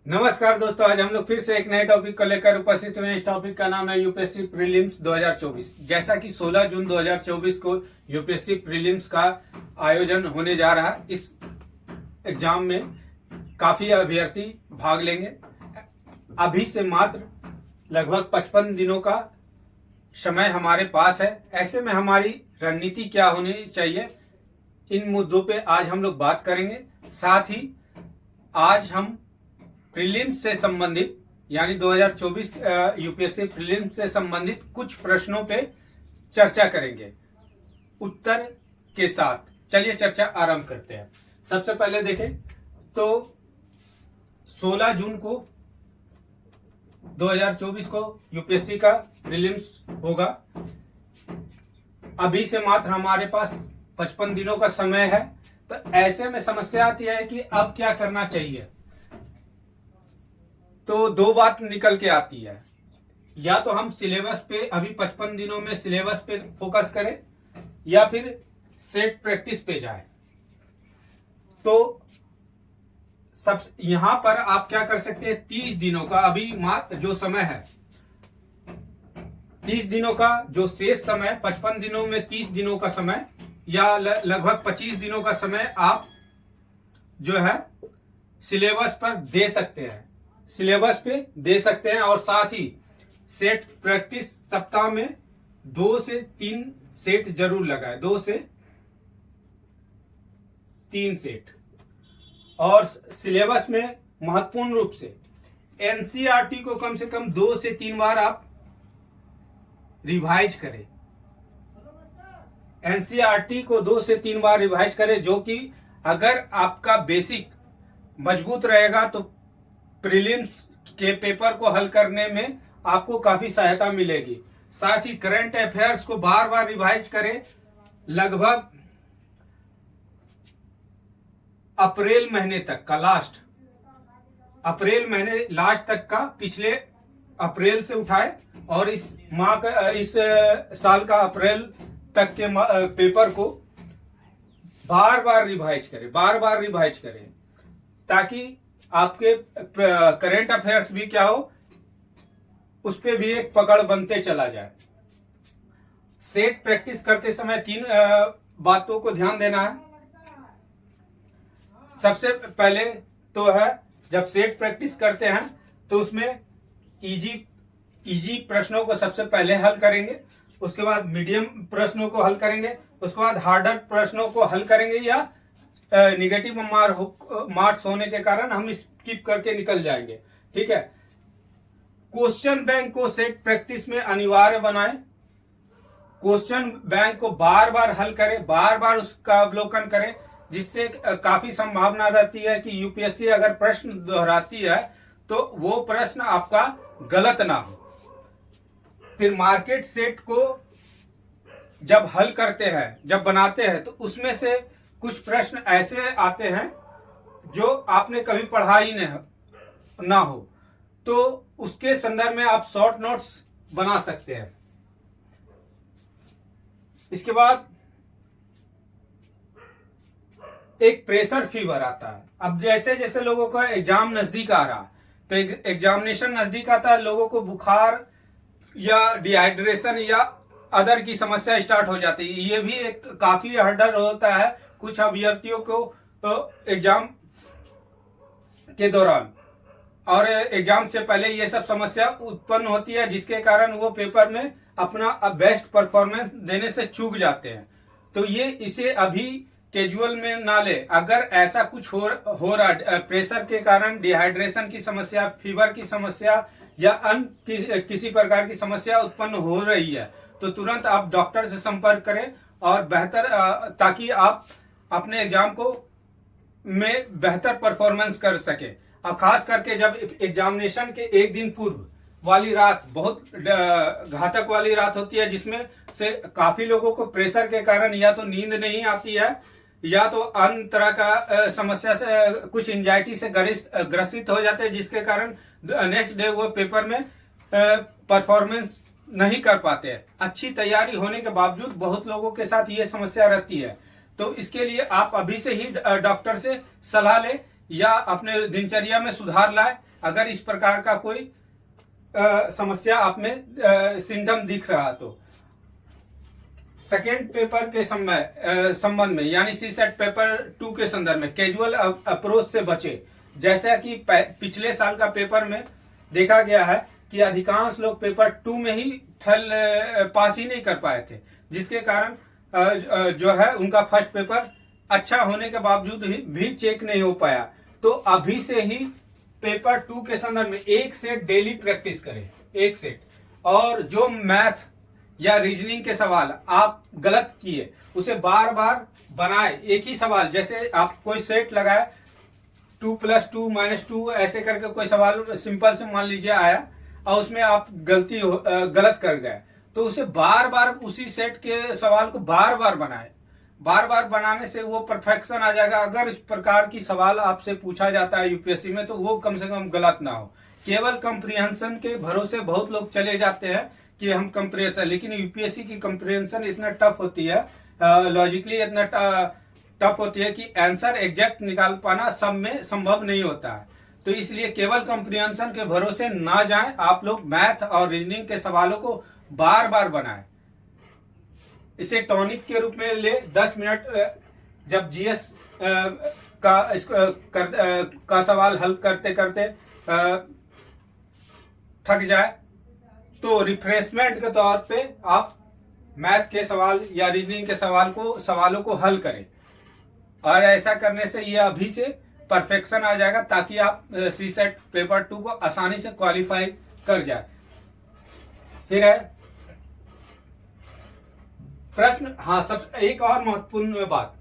नमस्कार दोस्तों, आज हम लोग फिर से एक नए टॉपिक को लेकर उपस्थित हुए हैं। इस टॉपिक का नाम है यूपीएससी प्रीलिम्स 2024। जैसा कि 16 जून 2024 को यूपीएससी प्रीलिम्स का आयोजन होने जा रहा है। इस एग्जाम में काफी अभ्यर्थी भाग लेंगे। अभी से मात्र लगभग 55 दिनों का समय हमारे पास है। ऐसे में हमारी रणनीति क्या होनी चाहिए, इन मुद्दों पे आज हम लोग बात करेंगे। साथ ही आज हम प्रीलिम्स से संबंधित यानी 2024 यूपीएससी प्रीलिम्स से संबंधित कुछ प्रश्नों पे चर्चा करेंगे उत्तर के साथ। चलिए चर्चा आरंभ करते हैं। सबसे पहले देखें तो 16 जून को 2024 को यूपीएससी का प्रीलिम्स होगा। अभी से मात्र हमारे पास 55 दिनों का समय है। तो ऐसे में समस्या आती है कि अब क्या करना चाहिए। तो दो बात निकल के आती है, या तो हम सिलेबस पे अभी 55 दिनों में सिलेबस पे फोकस करें या फिर सेट प्रैक्टिस पे जाए। तो सब यहां पर आप क्या कर सकते हैं, 30 दिनों का अभी जो समय है, 30 दिनों का जो शेष समय, 55 दिनों में 30 दिनों का समय या लगभग 25 दिनों का समय आप जो है सिलेबस पर दे सकते हैं, सिलेबस पे दे सकते हैं। और साथ ही सेट प्रैक्टिस सप्ताह में 2 से 3 सेट जरूर लगाए, 2 से 3 सेट। और सिलेबस में महत्वपूर्ण रूप से एनसीईआरटी को कम से कम 2 से 3 बार आप रिवाइज करें। एनसीईआरटी को 2 से 3 बार रिवाइज करें, जो कि अगर आपका बेसिक मजबूत रहेगा तो प्रीलिम्स के पेपर को हल करने में आपको काफी सहायता मिलेगी। साथ ही करंट अफेयर्स को बार बार रिवाइज करें। लगभग अप्रैल महीने तक का अप्रैल महीने लास्ट तक का, पिछले अप्रैल से उठाए और इस माह का, इस साल का अप्रैल तक के पेपर को बार बार रिवाइज करें, ताकि आपके करंट अफेयर्स भी क्या हो, उस पे भी एक पकड़ बनते चला जाए। सेट प्रैक्टिस करते समय 3 बातों को ध्यान देना है। सबसे पहले तो है, जब सेट प्रैक्टिस करते हैं तो उसमें इजी प्रश्नों को सबसे पहले हल करेंगे, उसके बाद मीडियम प्रश्नों को हल करेंगे, उसके बाद हार्डर प्रश्नों को हल करेंगे, या निगेटिव मार्क्स होने के कारण हम स्किप करके निकल जाएंगे। ठीक है। क्वेश्चन बैंक को सेट प्रैक्टिस में अनिवार्य बनाएं। क्वेश्चन बैंक को बार बार हल करें, बार बार उसका अवलोकन करें, जिससे काफी संभावना रहती है कि यूपीएससी अगर प्रश्न दोहराती है तो वो प्रश्न आपका गलत ना हो। फिर मार्केट सेट को जब हल करते हैं, जब बनाते हैं, तो उसमें से कुछ प्रश्न ऐसे आते हैं जो आपने कभी पढ़ा ही ना हो, तो उसके संदर्भ में आप शॉर्ट नोट्स बना सकते हैं। इसके बाद एक प्रेशर फीवर आता है। अब जैसे जैसे लोगों का एग्जाम नजदीक आ रहा, तो एग्जामिनेशन नजदीक आता है, लोगों को बुखार या डिहाइड्रेशन या अदर की समस्या स्टार्ट हो जाती है। ये भी एक काफी हर्डल होता है कुछ अभ्यर्थियों को एग्जाम के दौरान, और एग्जाम से पहले ये सब समस्या उत्पन्न होती है, जिसके कारण वो पेपर में अपना बेस्ट परफॉर्मेंस देने से चूक जाते हैं। तो ये इसे अभी कैजुअल में ना ले। अगर ऐसा कुछ हो रहा, प्रेशर के कारण डिहाइड्रेशन की समस्या, फीवर की समस्या या अन्य किसी प्रकार की समस्या उत्पन्न हो रही है, तो तुरंत आप डॉक्टर से संपर्क करें और बेहतर, ताकि आप अपने एग्जाम को में बेहतर परफॉर्मेंस कर सके। अब खास करके जब एग्जामिनेशन के एक दिन पूर्व वाली रात बहुत घातक वाली रात होती है, जिसमें से काफी लोगों को प्रेशर के कारण या तो नींद नहीं आती है, या तो अन्य तरह का समस्या से, कुछ एंजाइटी से ग्रसित हो जाते हैं, जिसके कारण नेक्स्ट डे वो पेपर में परफॉर्मेंस नहीं कर पाते हैं। अच्छी तैयारी होने के बावजूद बहुत लोगों के साथ ये समस्या रहती है। तो इसके लिए आप अभी से ही डॉक्टर से सलाह लें या अपने दिनचर्या में सुधार लाए अगर इस प्रकार का कोई समस्या आप में सिम्टम दिख रहा तो। सेकेंड पेपर के संबंध में यानी सी सेट पेपर 2 के संदर्भ में कैजुअल अप्रोच से बचे। जैसा कि पिछले साल का पेपर में देखा गया है कि अधिकांश लोग पेपर 2 में ही पास ही नहीं कर पाए थे, जिसके कारण जो है उनका फर्स्ट पेपर अच्छा होने के बावजूद भी चेक नहीं हो पाया। तो अभी से ही पेपर 2 के संदर्भ में एक सेट डेली प्रैक्टिस करें, एक सेट। और जो मैथ या रीजनिंग के सवाल आप गलत किए उसे बार बार बनाए। एक ही सवाल, जैसे आप कोई सेट लगाए 2 + 2 - 2 ऐसे करके कोई सवाल सिंपल से मान लीजिए आया और उसमें आप गलत कर गए, तो उसे बार बार उसी सेट के सवाल को बार बार बनाए। बार बार बनाने से वो परफेक्शन आ जाएगा। अगर इस प्रकार की सवाल आपसे पूछा जाता है यूपीएससी में तो वो कम से कम गलत ना हो। केवल कंप्रीहेंशन के भरोसे बहुत लोग चले जाते हैं कि हम कंप्रीहेंशन, लेकिन यूपीएससी की कंप्रीहेंशन इतना टफ होती है, लॉजिकली इतना टफ होती है कि आंसर एग्जैक्ट निकाल पाना सब में संभव नहीं होता है। तो इसलिए केवल कंप्रीहेंशन के भरोसे ना जाएं, आप लोग मैथ और रीजनिंग के सवालों को बार बार बनाएं। इसे टॉनिक के रूप में ले। 10 मिनट जब जीएस का सवाल हल करते करते थक जाए तो रिफ्रेशमेंट के तौर पे आप मैथ के सवाल या रीजनिंग के सवालों को हल करें। और ऐसा करने से ये अभी से परफेक्शन आ जाएगा ताकि आप सी सेट पेपर 2 को आसानी से क्वालिफाई कर जाए। फिर है प्रश्न। हाँ, सब एक और महत्वपूर्ण बात,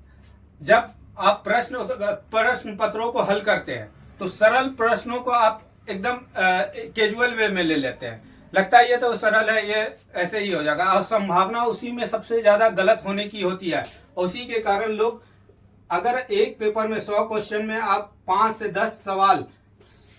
जब आप प्रश्न पत्रों को हल करते हैं तो सरल प्रश्नों को आप एकदम कैजुअल वे में ले लेते हैं। लगता है ये तो सरल है, ये ऐसे ही हो जाएगा, और संभावना उसी में सबसे ज्यादा गलत होने की होती है। उसी के कारण लोग, अगर एक पेपर में 100 क्वेश्चन में आप 5 से 10 सवाल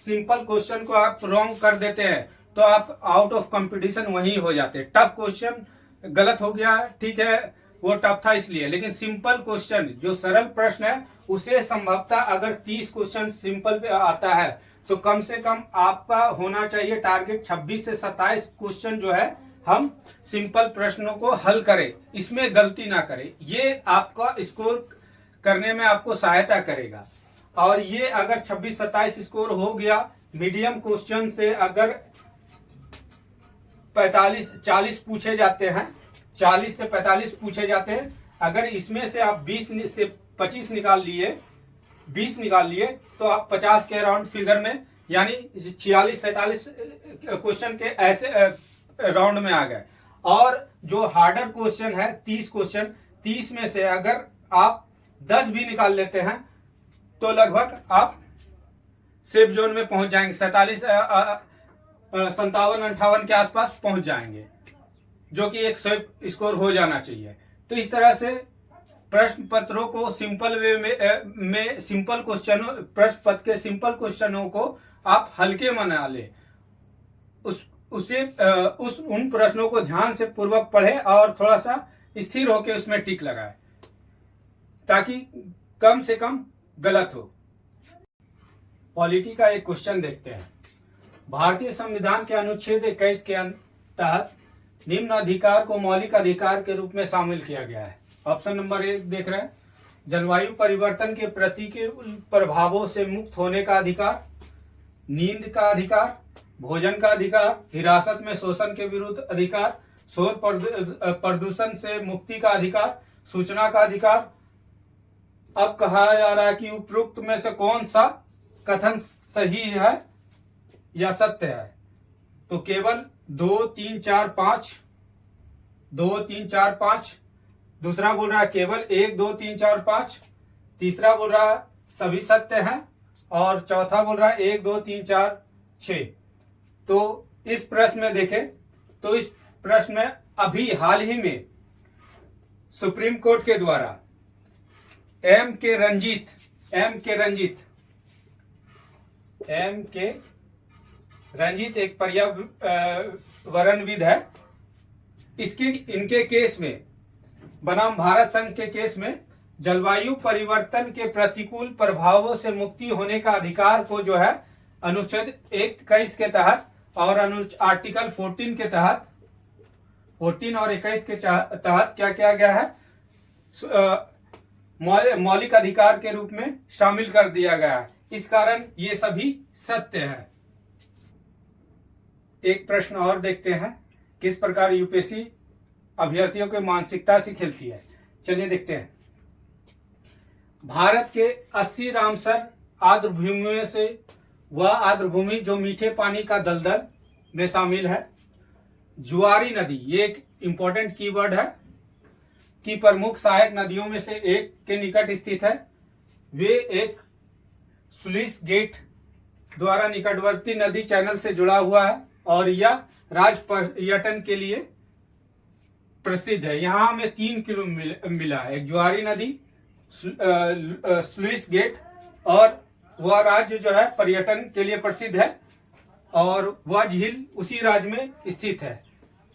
सिंपल क्वेश्चन को आप रॉन्ग कर देते हैं तो आप आउट ऑफ कंपटीशन वहीं हो जाते हैं। टफ क्वेश्चन गलत हो गया, ठीक है, वो टफ था इसलिए, लेकिन सिंपल क्वेश्चन जो सरल प्रश्न है उसे संभवतः अगर 30 क्वेश्चन सिंपल पे आता है तो कम से कम आपका होना चाहिए टारगेट 26 से 27 क्वेश्चन जो है हम सिंपल प्रश्नों को हल करें, इसमें गलती ना करें। ये आपका स्कोर करने में आपको सहायता करेगा। और ये अगर 26-27 स्कोर हो गया, मीडियम क्वेश्चन से अगर 45-40 पूछे जाते हैं, 40 से 45 पूछे जाते हैं, अगर इसमें से आप 20 से 25 निकाल लिए, 20 निकाल लिए तो आप 50 के राउंड फिगर में यानी 46-47 क्वेश्चन के ऐसे राउंड में आ गए। और जो हार्डर क्वेश्चन है 30 क्वेश्चन, 30 में से अगर आप 10 भी निकाल लेते हैं तो लगभग आप सेफ जोन में पहुंच जाएंगे, 57-58 के आसपास पहुंच जाएंगे, जो कि एक सेफ स्कोर हो जाना चाहिए। तो इस तरह से प्रश्न पत्रों को सिंपल वे में सिंपल क्वेश्चनों, प्रश्न पत्र के सिंपल क्वेश्चनों को आप हल्के बना ले, उन प्रश्नों को ध्यान से पूर्वक पढ़े और थोड़ा सा स्थिर होकर उसमें टिक लगाए ताकि कम से कम गलत हो। पॉलिटी का एक क्वेश्चन देखते हैं। भारतीय संविधान के अनुच्छेद 21 के तहत निम्न अधिकार को मौलिक अधिकार के रूप में शामिल किया गया है। ऑप्शन नंबर 1 देख रहे हैं, जलवायु परिवर्तन के प्रतिकूल प्रभावों से मुक्त होने का अधिकार, नींद का अधिकार, भोजन का अधिकार, हिरासत में शोषण के विरुद्ध अधिकार, शोर प्रदूषण से मुक्ति का अधिकार, सूचना का अधिकार। अब कहा जा रहा है कि उपरोक्त में से कौन सा कथन सही है या सत्य है। तो केवल 2, 3, 4, 5, 2, 3, 4, 5। दूसरा बोल रहा है केवल 1, 2, 3, 4, 5। तीसरा बोल रहा है सभी सत्य हैं। और चौथा बोल रहा है 1, 2, 3, 4, 6। तो इस प्रश्न में देखें तो इस प्रश्न में अभी हाल ही में सुप्रीम कोर्ट के द्वारा एम के रंजीत एक पर्यावरणविद है, इनके केस में बनाम भारत संघ के केस में जलवायु परिवर्तन के प्रतिकूल प्रभावों से मुक्ति होने का अधिकार को जो है अनुच्छेद 21 के तहत और आर्टिकल 14 के तहत 14 और 21 के तहत क्या किया गया है, मौलिक अधिकार के रूप में शामिल कर दिया गया है। इस कारण ये सभी सत्य है। एक प्रश्न और देखते हैं, किस प्रकार यूपीएससी अभ्यर्थियों की मानसिकता से खेलती है। चलिए देखते हैं। भारत के 80 रामसर आर्द्रभूमियों से वह आर्द्रभूमि जो मीठे पानी का दलदल में शामिल है। जुआरी नदी, ये एक इंपॉर्टेंट कीवर्ड है, की प्रमुख सहायक नदियों में से एक के निकट स्थित है। वे एक स्लुइस गेट द्वारा निकटवर्ती नदी चैनल से जुड़ा हुआ है और यह राज्य पर्यटन के लिए प्रसिद्ध है। यहाँ हमें 3 क्लू मिला है, एक जुआरी नदी, स्लुइस गेट और वह राज्य जो है पर्यटन के लिए प्रसिद्ध है और वह झील उसी राज्य में स्थित है।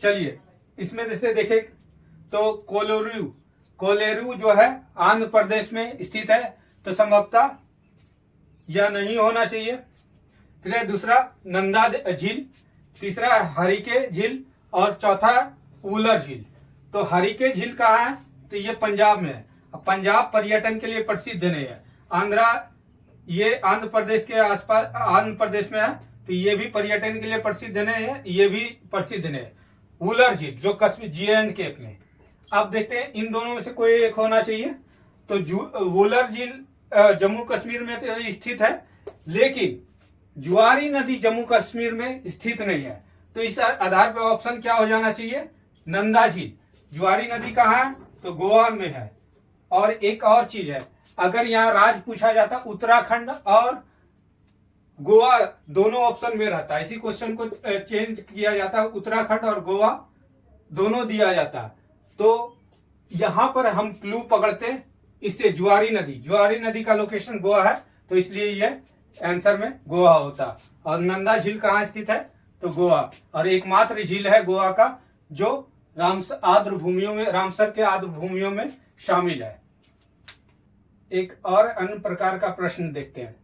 चलिए इसमें जैसे देखें तो कोलेरू जो है आंध्र प्रदेश में स्थित है, तो संभवतः यह नहीं होना चाहिए। फिर दूसरा नंदा झील, तीसरा हरिके झील और चौथा उलर झील। तो हरिके झील कहाँ है, तो ये पंजाब में है। पंजाब पर्यटन के लिए प्रसिद्ध नहीं है। ये आंध्र प्रदेश के आसपास, आंध्र प्रदेश में है, तो ये भी पर्यटन के लिए प्रसिद्ध नहीं है, ये भी प्रसिद्ध नहीं है। उलर झील जो कश्मीर JNK में। अब देखते हैं इन दोनों में से कोई एक होना चाहिए। तो वुलर झील जम्मू कश्मीर में तो स्थित है, लेकिन जुआरी नदी जम्मू कश्मीर में स्थित नहीं है। तो इस आधार पर ऑप्शन क्या हो जाना चाहिए, नंदा झील। जुआरी नदी कहाँ है, तो गोवा में है। और एक और चीज है, अगर यहाँ राज्य पूछा जाता उत्तराखंड और गोवा दोनों ऑप्शन में रहता, इसी क्वेश्चन को चेंज किया जाता, उत्तराखंड और गोवा दोनों दिया जाता, तो यहां पर हम क्लू पकड़ते इससे जुआरी नदी का लोकेशन गोवा है, तो इसलिए यह आंसर में गोवा होता। और नंदा झील कहाँ स्थित है, तो गोवा, और एकमात्र झील है गोवा का जो रामसर के आर्द्र भूमियों में शामिल है। एक और अन्य प्रकार का प्रश्न देखते हैं।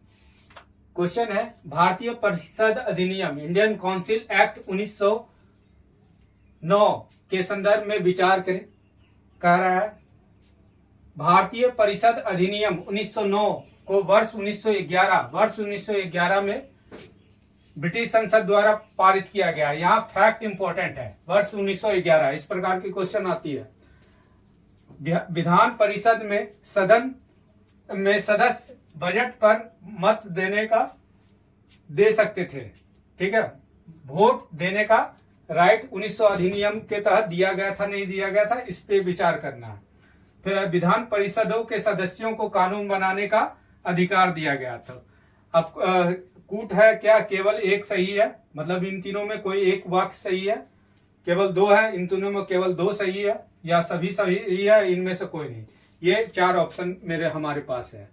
क्वेश्चन है, भारतीय परिषद अधिनियम इंडियन काउंसिल एक्ट 1909 के संदर्भ में विचार करें। कह रहा है भारतीय परिषद अधिनियम 1909 को वर्ष 1911 में ब्रिटिश संसद द्वारा पारित किया गया। यहाँ फैक्ट इंपॉर्टेंट है, वर्ष 1911। इस प्रकार की क्वेश्चन आती है। विधान परिषद में सदस्य बजट पर मत दे सकते थे, ठीक है, वोट देने का राइट 1900 अधिनियम के तहत दिया गया था, नहीं दिया गया था, इस पे विचार करना है। फिर विधान परिषदों के सदस्यों को कानून बनाने का अधिकार दिया गया था। अब कूट है क्या, केवल एक सही है, मतलब इन तीनों में कोई एक वाक्य सही है, केवल 2 है, इन तीनों में केवल 2 सही है, या सभी सही है, इनमें से कोई नहीं। ये 4 ऑप्शन हमारे पास है।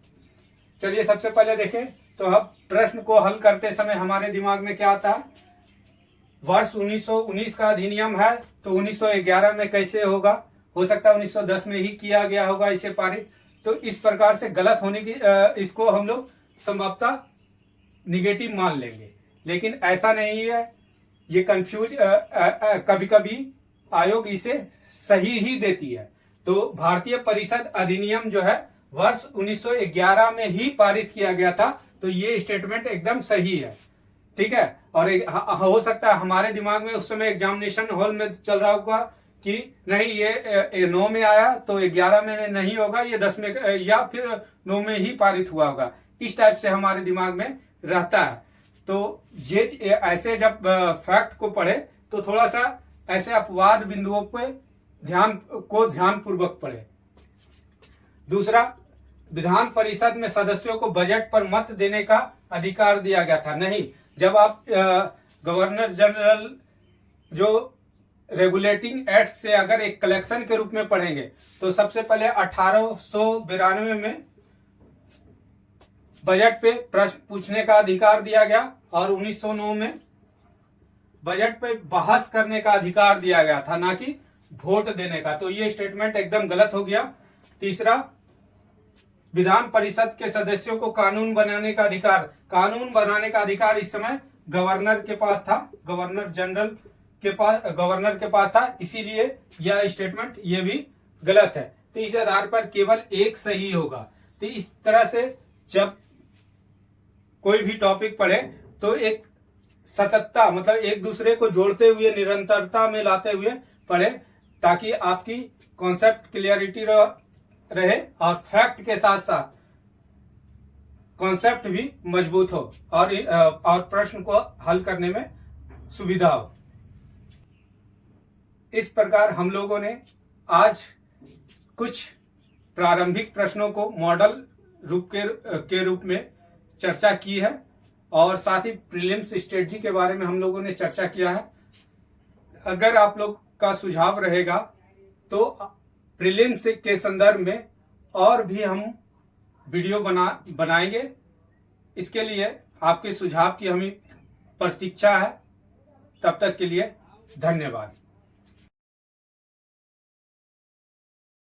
चलिए सबसे पहले देखें तो अब प्रश्न को हल करते समय हमारे दिमाग में क्या आता है, वर्ष 1919 का अधिनियम है, तो 1911 में कैसे होगा, हो सकता है 1910 में ही किया गया होगा इसे पारित। तो इस प्रकार से गलत होने की इसको हम लोग संभवतः निगेटिव मान लेंगे, लेकिन ऐसा नहीं है। ये कंफ्यूज कभी कभी आयोग इसे सही ही देती है। तो भारतीय परिषद अधिनियम जो है वर्ष 1911 में ही पारित किया गया था, तो ये स्टेटमेंट एकदम सही है, ठीक है। और हो सकता है हमारे दिमाग में उस समय एग्जामिनेशन हॉल में चल रहा होगा कि नहीं ये 9 में आया तो 11 में नहीं होगा, ये 10 में या फिर 9 में ही पारित हुआ होगा, इस टाइप से हमारे दिमाग में रहता है। तो ये ऐसे जब फैक्ट को पढ़े तो थोड़ा सा ऐसे अपवाद बिंदुओं पे ध्यान पूर्वक पढ़े। दूसरा, विधान परिषद में सदस्यों को बजट पर मत देने का अधिकार दिया गया था, नहीं। जब आप गवर्नर जनरल जो रेगुलेटिंग एक्ट से अगर एक कलेक्शन के रूप में पढ़ेंगे तो सबसे पहले 1892 में बजट पे प्रश्न पूछने का अधिकार दिया गया और 1909 में बजट पे बहस करने का अधिकार दिया गया था, ना कि वोट देने का। तो ये स्टेटमेंट एकदम गलत हो गया। तीसरा, विधान परिषद के सदस्यों को कानून बनाने का अधिकार इस समय गवर्नर के पास था, गवर्नर के पास था, इसीलिए यह स्टेटमेंट ये भी गलत है। तो इस आधार पर केवल एक सही होगा। तो इस तरह से जब कोई भी टॉपिक पढ़े तो एक सततता, मतलब एक दूसरे को जोड़ते हुए, निरंतरता में लाते हुए पढ़े, ताकि आपकी कॉन्सेप्ट क्लियरिटी रहे और फैक्ट के साथ साथ कॉन्सेप्ट भी मजबूत हो और प्रश्न को हल करने में सुविधा हो। इस प्रकार हम लोगों ने आज कुछ प्रारंभिक प्रश्नों को मॉडल के रूप में चर्चा की है और साथ ही प्रीलिम्स स्ट्रेटजी के बारे में हम लोगों ने चर्चा किया है। अगर आप लोग का सुझाव रहेगा तो प्रीलिम्स के संदर्भ में और भी हम वीडियो बनाएंगे। इसके लिए आपके सुझाव की हमें प्रतीक्षा है। तब तक के लिए धन्यवाद।